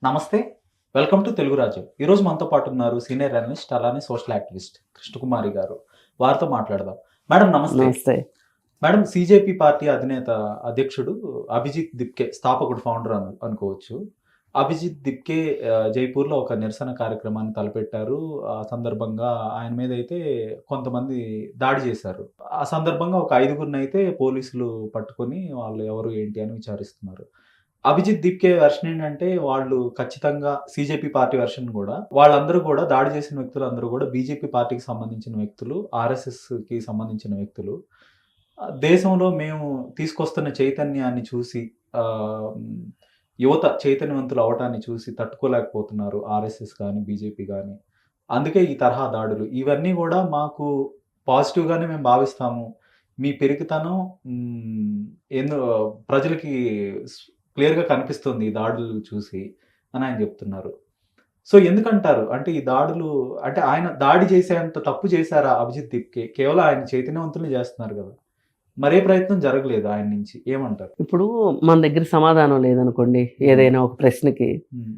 నమస్తే. Welcome to Telugu రాజ్యం. ఈరోజు మనతో పాటు ఉన్నారు సీనియర్ అనలిస్ట్ అలానే సోషల్ యాక్టివిస్ట్ కృష్ణకుమారి గారు. వారితో మాట్లాడదాం. మేడం నమస్తే. నమస్తే. మేడం సీజేపీ పార్టీ అధ్యక్షుడు అభిజిత్ దిప్కే స్థాపకుడు, ఫౌండర్ అనుకోవచ్చు. అభిజిత్ దిప్కే జైపూర్‌లో ఒక నిరసన కార్యక్రమాన్ని తలపెట్టారు. ఆ సందర్భంగా ఆయన మీద అయితే కొంతమంది దాడి చేశారు. ఆ సందర్భంగా ఒక 5గురినైతే పోలీసులు పట్టుకొని వాళ్ళు ఎవరు ఏంటి అని విచారిస్తున్నారు. అభిజిత్ దీప్కే వెర్షన్ ఏంటంటే వాళ్ళు ఖచ్చితంగా సీజేపీ పార్టీ వెర్షన్ కూడా వాళ్ళందరూ కూడా దాడి చేసిన వ్యక్తులందరూ కూడా బీజేపీ పార్టీకి సంబంధించిన వ్యక్తులు, ఆర్ఎస్ఎస్‌కి సంబంధించిన వ్యక్తులు. దేశంలో మేము తీసుకొస్తున్న చైతన్యాన్ని చూసి యువత చైతన్యవంతులు అవ్వటాన్ని చూసి తట్టుకోలేకపోతున్నారు ఆర్ఎస్ఎస్ కానీ, బీజేపీ కానీ. అందుకే ఈ తరహా దాడులు. ఇవన్నీ కూడా మాకు పాజిటివ్‌గానే మేము భావిస్తాము. మీ పెరికితనం ఎందు ప్రజలకి క్లియర్‌గా కనిపిస్తుంది ఈ దాడులు చూసి అని ఆయన చెప్తున్నారు. సో ఎందుకంటారు? అంటే ఈ దాడులు అంటే ఆయన దాడి చేసేంత తప్పు చేశారా అభిజిత్ దీప్కే? కేవలం ఆయన చైతన్యవంతుల్ని చేస్తున్నారు కదా! మరే ప్రయత్నం జరగలేదు ఆయన నుంచి. ఏమంటారు? ఇప్పుడు మన దగ్గర సమాధానం లేదనుకోండి ఏదైనా ఒక ప్రశ్నకి, హ్మ్.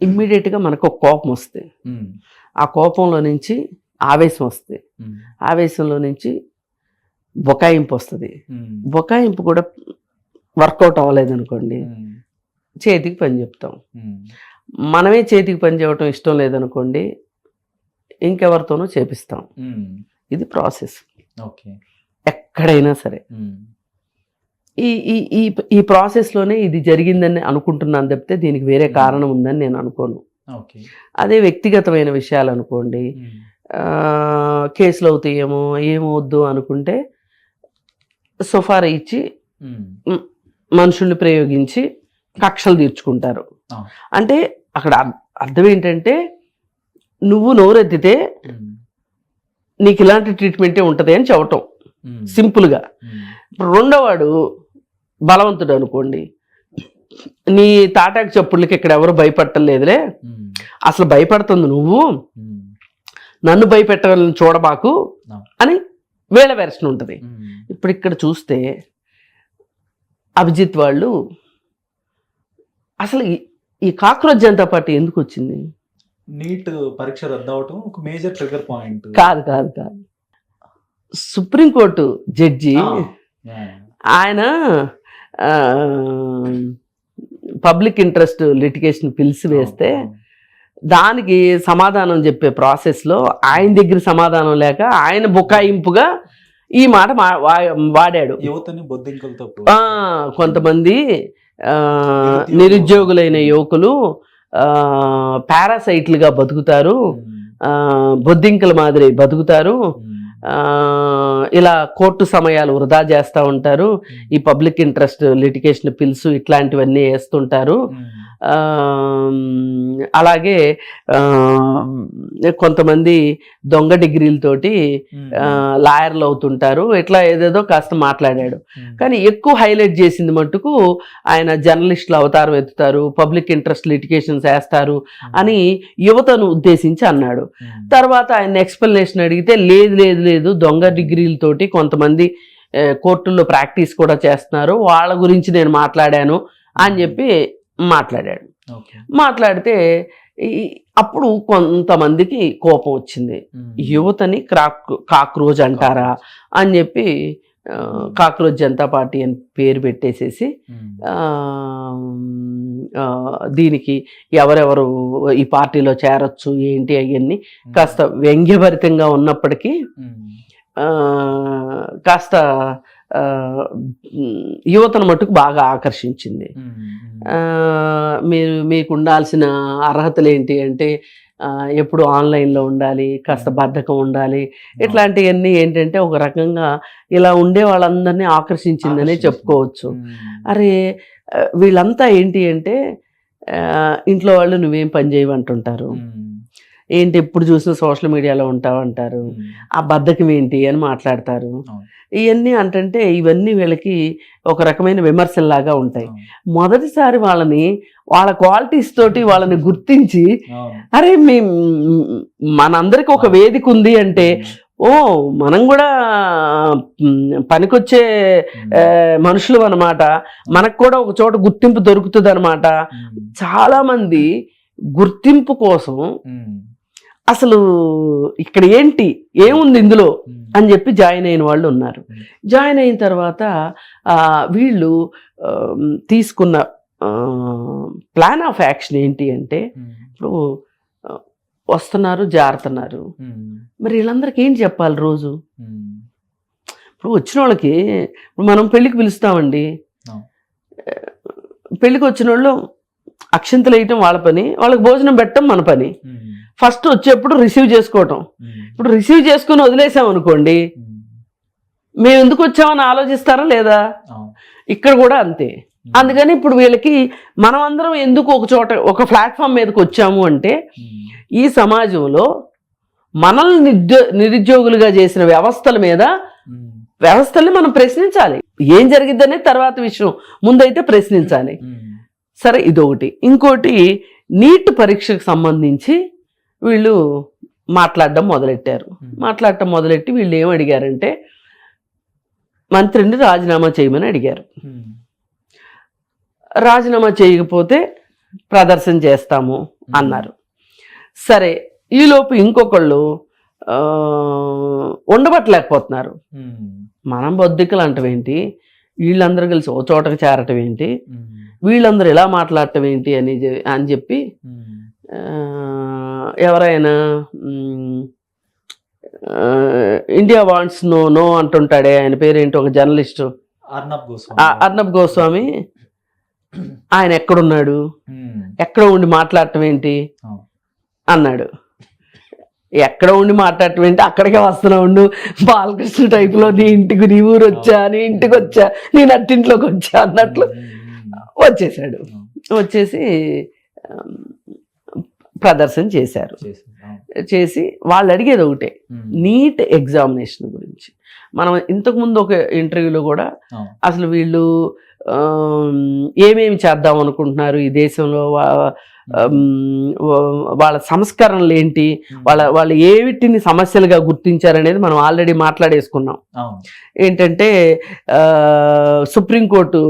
ఇమ్మీడియట్‌గా మనకు ఒక కోపం వస్తే, హ్మ్. ఆ కోపంలో నుంచి ఆవేశం వస్తే, హ్మ్. ఆవేశంలో నుంచి బొకాయింపు వస్తది. హ్మ్. బొకాయింపు కూడా వర్కౌట్ అవ్వలేదనుకోండి హ్మ్. చేతికి పని చెప్తాం. హ్మ్. మనమే చేతికి పని చేయటం ఇష్టం లేదనుకోండి ఇంకెవరితోనో చేపిస్తాం. హ్మ్. ఇది ప్రాసెస్ ఓకే. ఎక్కడైనా సరే. హ్మ్. ఈ ఈ ఈ ఈ ప్రాసెస్‌లోనే ఇది జరిగిందని అనుకుంటున్నాను తప్పితే దీనికి వేరే కారణం ఉందని నేను అనుకోను. ఓకే. అదే వ్యక్తిగతమైన విషయాలనుకోండి, హ్మ్. కేసులు అవుతాయేమో, ఏమవుద్దు అనుకుంటే సుఫారీ ఇచ్చి హ్మ్. మనుషుల్ని ప్రయోగించి కక్షలు తీర్చుకుంటారు. ఆ! అంటే అక్కడ అర్థం ఏంటంటే నువ్వు నోరెత్తితే హ్మ్. నీకు ఇలాంటి ట్రీట్మెంటే ఉంటది అని చెప్పటం హ్మ్. సింపుల్‌గా. హ్మ్. ఇప్పుడు రెండోవాడు బలవంతుడు అనుకోండి, నీ తాటాకు చప్పుళ్ళకి ఇక్కడ ఎవరు భయపడలేదులే, హ్మ్. అసలు భయపడుతుంది నువ్వు, హ్మ్. నన్ను భయపెట్టాలని చూడబాకు ఆ! అని వీళ్ళ వెర్షన్ ఉంటుంది. హ్మ్. ఇప్పుడు ఇక్కడ చూస్తే అభిజిత్ వాళ్ళు అసలు ఈ కాక్రోచ్ జనతా పార్టీ ఎందుకు వచ్చింది? నీట్ పరీక్ష రద్దవటం ఒక మేజర్ ట్రిగ్గర్ పాయింట్. కాదు కాదు కాదు సుప్రీంకోర్టు జడ్జి ఆ! యాహ్! ఆయన పబ్లిక్ ఇంట్రెస్ట్ లిటిగేషన్ పిలిచి వేస్తే అవును. దానికి సమాధానం చెప్పే ప్రాసెస్లో ఆయన దగ్గర సమాధానం లేక ఆయన బుకాయింపుగా ఈ మాట వాడాడు. యువతని బొద్దింకలతో కొంతమంది నిరుద్యోగులైన యువకులు పారాసైట్లుగా బతుకుతారు, బొద్దింకల మాదిరి బతుకుతారు, ఇలా కోర్టు సమయాలు వృధా చేస్తూ ఉంటారు, ఈ పబ్లిక్ ఇంట్రెస్ట్ లిటిగేషన్ పిల్స్ ఇట్లాంటివన్నీ వేస్తుంటారు, అలాగే కొంతమంది దొంగ డిగ్రీలతోటి లాయర్లు అవుతుంటారు, ఇట్లా ఏదేదో కాస్త మాట్లాడాడు. కానీ ఎక్కువ హైలైట్ చేసింది మట్టుకు ఆయన జర్నలిస్టులు అవతారం ఎత్తుతారు, పబ్లిక్ ఇంట్రెస్ట్ లిటిగేషన్స్ వేస్తారు అని యువతను ఉద్దేశించి అన్నాడు. తర్వాత ఆయన ఎక్స్ప్లెనేషన్ అడిగితే లేదు లేదు లేదు దొంగ డిగ్రీలతోటి కొంతమంది కోర్టుల్లో ప్రాక్టీస్ కూడా చేస్తున్నారు, వాళ్ళ గురించి నేను మాట్లాడాను అని చెప్పి మాట్లాడాడు. మాట్లాడితే అప్పుడు కొంతమందికి కోపం వచ్చింది, యువతని కాక్రోచ్ అంటారా అని చెప్పి కాక్రోచ్ జనతా పార్టీ అని పేరు పెట్టేసేసి దీనికి ఎవరెవరు ఈ పార్టీలో చేరొచ్చు ఏంటి అవన్నీ కాస్త వ్యంగ్యభరితంగా ఉన్నప్పటికీ కాస్త యువతను మటుకు బాగా ఆకర్షించింది. మీకు ఉండాల్సిన అర్హతలు ఏంటి అంటే ఎప్పుడు ఆన్లైన్లో ఉండాలి, కాస్త బద్ధకం ఉండాలి, ఇట్లాంటివన్నీ ఏంటంటే ఒక రకంగా ఇలా ఉండే వాళ్ళందరినీ ఆకర్షించిందనే చెప్పుకోవచ్చు. అరే వీళ్ళంతా ఏంటి అంటే ఇంట్లో వాళ్ళు నువ్వేం పని చేయమంటుంటారు, ఏంటి ఎప్పుడు చూసినా సోషల్ మీడియాలో ఉంటావంటారు, ఆ బద్ధకం ఏంటి అని మాట్లాడతారు. ఇవన్నీ అంటే ఇవన్నీ వీళ్ళకి ఒక రకమైన విమర్శల్లాగా ఉంటాయి. మొదటిసారి వాళ్ళని వాళ్ళ క్వాలిటీస్ తోటి వాళ్ళని గుర్తించి అరే మనందరికి ఒక వేదిక ఉంది అంటే ఓ మనం కూడా పనికొచ్చే మనుషులు అన్నమాట, మనకు కూడా ఒక చోట గుర్తింపు దొరుకుతుంది అనమాట. చాలా మంది గుర్తింపు కోసం అసలు ఇక్కడ ఏముంది ఇందులో అని చెప్పి జాయిన్ అయిన వాళ్ళు ఉన్నారు. జాయిన్ అయిన తర్వాత వీళ్ళు తీసుకున్న ప్లాన్ ఆఫ్ యాక్షన్ ఏంటి అంటే, ఇప్పుడు వస్తున్నారు, జారుతున్నారు, మరి వీళ్ళందరికీ ఏంటి చెప్పాలి రోజు? ఇప్పుడు వచ్చిన వాళ్ళకి మనం పెళ్ళికి పిలుస్తామండి, పెళ్ళికి వచ్చిన వాళ్ళు అక్షింతలు వేయటం వాళ్ళ పని, వాళ్ళకి భోజనం పెట్టడం మన పని. ఫస్ట్ వచ్చేప్పుడు రిసీవ్ చేసుకోవటం. ఇప్పుడు రిసీవ్ చేసుకుని వదిలేసాం అనుకోండి, మేము ఎందుకు వచ్చామని ఆలోచిస్తారా లేదా? ఇక్కడ కూడా అంతే. అందుకని ఇప్పుడు వీళ్ళకి మనం అందరం ఎందుకు ఒక చోట ఒక ప్లాట్ఫామ్ మీదకి వచ్చాము అంటే, ఈ సమాజంలో మనల్ని నిరుద్యోగులుగా చేసిన వ్యవస్థల్ని మనం ప్రశ్నించాలి. ఏం జరిగిద్దనే తర్వాత విషయం, ముందైతే ప్రశ్నించాలి. సరే, ఇదొకటి. ఇంకోటి, నీట్ పరీక్షకు సంబంధించి వీళ్ళు మాట్లాడడం మొదలెట్టి వీళ్ళు ఏం అడిగారంటే, మంత్రిని రాజీనామా చేయమని అడిగారు. రాజీనామా చేయకపోతే ప్రదర్శన చేస్తాము అన్నారు. సరే, ఈలోపు ఇంకొకళ్ళు ఉండబట్టలేకపోతున్నారు. మనం బొద్దికలు అంటవేంటి, వీళ్ళందరూ కలిసి ఓ చోటకి చేరటం ఏంటి, వీళ్ళందరూ ఇలా మాట్లాడటం ఏంటి అని చెప్పి ఎవరైనా ఇండియా వాంట్స్ నో అంటుంటాడే, ఆయన పేరేంటి, ఒక జర్నలిస్టు అర్నబ్ గోస్వామి, ఆయన ఎక్కడున్నాడు, ఎక్కడ ఉండి మాట్లాడటం ఏంటి అన్నాడు. ఎక్కడ ఉండి మాట్లాడటం ఏంటి, అక్కడికే వస్తున్నా ఉండు, బాలకృష్ణ టైప్లో నీ ఊరు వచ్చా, నీ ఇంటికి వచ్చా, నీ నట్టింట్లోకి వచ్చా అన్నట్లు వచ్చేసాడు. వచ్చేసి ప్రదర్శన చేసి వాళ్ళు అడిగేది ఒకటే, నీట్ ఎగ్జామినేషన్ గురించి. మనం ఇంతకుముందు ఒక ఇంటర్వ్యూలో కూడా అసలు వీళ్ళు ఏమేమి చేద్దాం అనుకుంటున్నారు ఈ దేశంలో, వాళ్ళ సంస్కరణలు ఏంటి, వాళ్ళు ఏవిటిని సమస్యలుగా గుర్తించారనేది మనం ఆల్రెడీ మాట్లాడేసుకున్నాం. ఏంటంటే సుప్రీంకోర్టు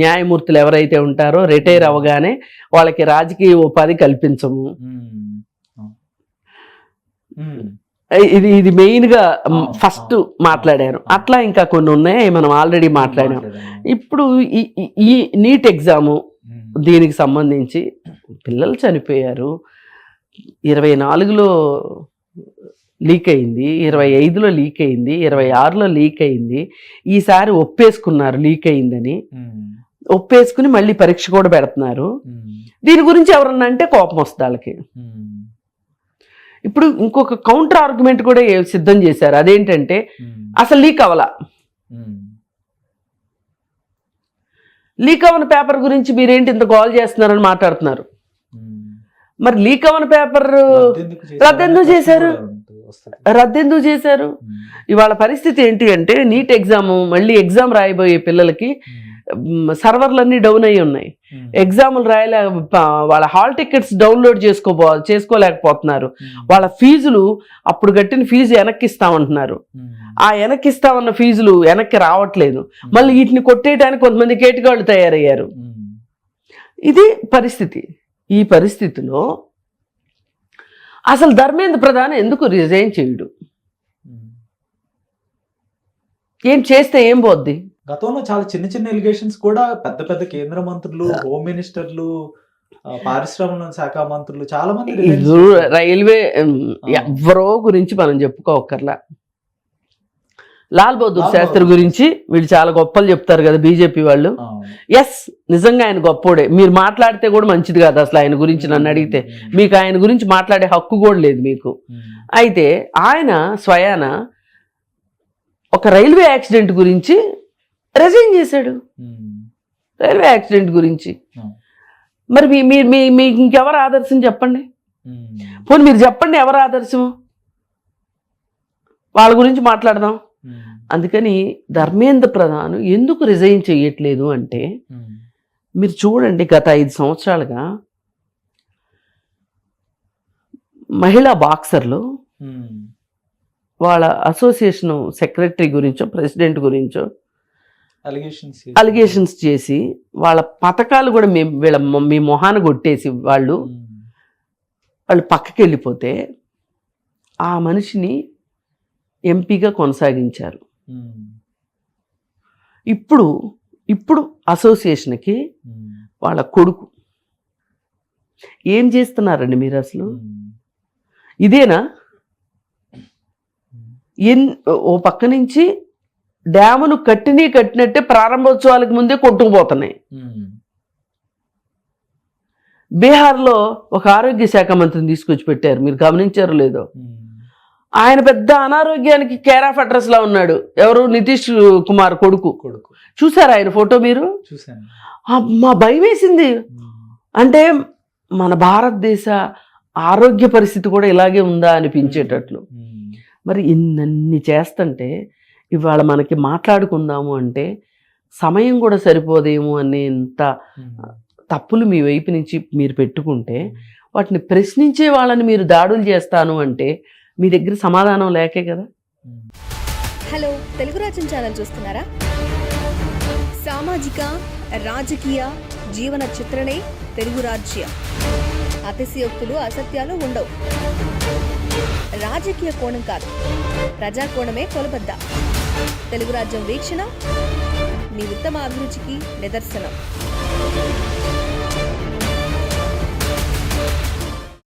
న్యాయమూర్తులు ఎవరైతే ఉంటారో రిటైర్ అవ్వగానే వాళ్ళకి రాజకీయ ఉపాధి కల్పించము, ఇది మెయిన్ గా ఫస్ట్ మాట్లాడారు. అట్లా ఇంకా కొన్ని ఉన్నాయి, మనం ఆల్రెడీ మాట్లాడాం. ఇప్పుడు ఈ నీట్ ఎగ్జాము దీనికి సంబంధించి పిల్లలు చనిపోయారు, 24లో లీక్ అయింది, 25లో లీక్ అయింది, 26లో లీక్ అయింది. ఈసారి ఒప్పేసుకున్నారు లీక్ అయిందని, ఒప్పేసుకుని మళ్ళీ పరీక్ష కూడా పెడుతున్నారు. దీని గురించి ఎవరన్నా అంటే కోపం వస్తుంది వాళ్ళకి. ఇప్పుడు ఇంకొక కౌంటర్ ఆర్గ్యుమెంట్ కూడా సిద్ధం చేశారు. అదేంటంటే, అసలు లీక్ అవ్వలా, లీక్ అవ్వని పేపర్ గురించి మీరేంటి ఇంత గోల్ చేస్తున్నారని మాట్లాడుతున్నారు. మరి లీక్ అవ్వని పేపర్ రద్దెందుకు చేశారు? ఇవాళ పరిస్థితి ఏంటి అంటే, నీట్ ఎగ్జామ్ మళ్ళీ ఎగ్జామ్ రాయబోయే పిల్లలకి సర్వర్లన్నీ డౌన్ అయ్యి ఉన్నాయి, ఎగ్జాములు వాళ్ళ హాల్ టికెట్స్ డౌన్లోడ్ చేసుకోలేకపోతున్నారు, వాళ్ళ ఫీజులు అప్పుడు కట్టిన ఫీజు వెనక్కిస్తామంటున్నారు, ఆ వెనక్కిస్తామన్న ఫీజులు వెనక్కి రావట్లేదు, మళ్ళీ వీటిని కొట్టేయడానికి కొంతమంది కేటుగాళ్ళు తయారయ్యారు. ఇది పరిస్థితి. ఈ పరిస్థితిలో అసలు ధర్మేంద్ర ప్రధాన్ ఎందుకు రిజైన్ చేయడు? ఏం చేస్తే ఏం పోద్ది? గతంలో చాలా చిన్న చిన్న ఎలిగేషన్స్ కూడా పెద్ద పెద్ద కేంద్ర మంత్రులు, హోమ్ మినిస్టర్లు, పారిశ్రామిక శాఖ మంత్రులు చాలా మంది, రైల్వే ఎవరో గురించి మనం చెప్పుకోకర్లా, లాల్ బహదూర్ శాస్త్రి గురించి వీళ్ళు చాలా గొప్పలు చెప్తారు కదా బీజేపీ వాళ్ళు. ఎస్, నిజంగా ఆయన గొప్పోడే. మీరు మాట్లాడితే కూడా మంచిది కాదు అసలు ఆయన గురించి. నన్ను అడిగితే మీకు ఆయన గురించి మాట్లాడే హక్కు కూడా లేదు మీకు. అయితే ఆయన స్వయాన ఒక రైల్వే యాక్సిడెంట్ గురించి రిజైన్ చేశాడు. రైల్వే యాక్సిడెంట్ గురించి మరి మీకు ఇంకెవరు ఆదర్శం చెప్పండి? పోనీ మీరు చెప్పండి ఎవరు ఆదర్శం, వాళ్ళ గురించి మాట్లాడదాం. అందుకని ధర్మేంద్ర ప్రధాన్ ఎందుకు రిజైన్ చేయట్లేదు అంటే, మీరు చూడండి గత 5 సంవత్సరాలుగా మహిళా బాక్సర్లు వాళ్ళ అసోసియేషన్ సెక్రటరీ గురించో ప్రెసిడెంట్ గురించో అలిగేషన్స్ అలిగేషన్స్ చేసి వాళ్ళ పథకాలు కూడా మీ మొహాన కొట్టేసి వాళ్ళు పక్కకి వెళ్ళిపోతే ఆ మనిషిని ఎంపీగా కొనసాగించారు. ఇప్పుడు అసోసియేషన్కి వాళ్ళ కొడుకు ఏం చేస్తున్నారండి మీరు అసలు? ఇదేనా? ఓ పక్క నుంచి డ్యామును కట్టినట్టే ప్రారంభోత్సవాలకు ముందే కొట్టుకుపోతున్నాయి. బీహార్లో ఒక ఆరోగ్య శాఖ మంత్రిని తీసుకొచ్చి పెట్టారు, మీరు గమనించారో లేదో. ఆయన పెద్ద అనారోగ్యానికి కేర్ ఆఫ్ అడ్రస్ లా ఉన్నాడు. ఎవరు? నితీష్ కుమార్ కొడుకు. చూసారా ఆయన ఫోటో మీరు? మా భయం వేసింది. అంటే మన భారతదేశ ఆరోగ్య పరిస్థితి కూడా ఇలాగే ఉందా అనిపించేటట్లు. మరి ఇన్ని చేస్తుంటే ఇవాళ మనకి మాట్లాడుకుందాము అంటే సమయం కూడా సరిపోదేమో అనేంత తప్పులు మీ వైపు నుంచి మీరు పెట్టుకుంటే వాటిని ప్రశ్నించే వాళ్ళని మీరు దాడులు చేస్తాను అంటే మీ దగ్గర సమాధానం లేకే కదా. హలో, తెలుగు రాజ్యం ఛానల్ చూస్తున్నారా? సామాజిక రాజకీయ జీవన చిత్రణే తెలుగు రాజ్యం. అతిశయోక్తులు అసత్యాలు ఉండవు. రాజకీయ కోణం కాదు, ప్రజా కోణమే కొలబద్ద. తెలుగు రాజ్యం వీక్షణ మీ ఉత్తమ అభిరుచికి నిదర్శనం.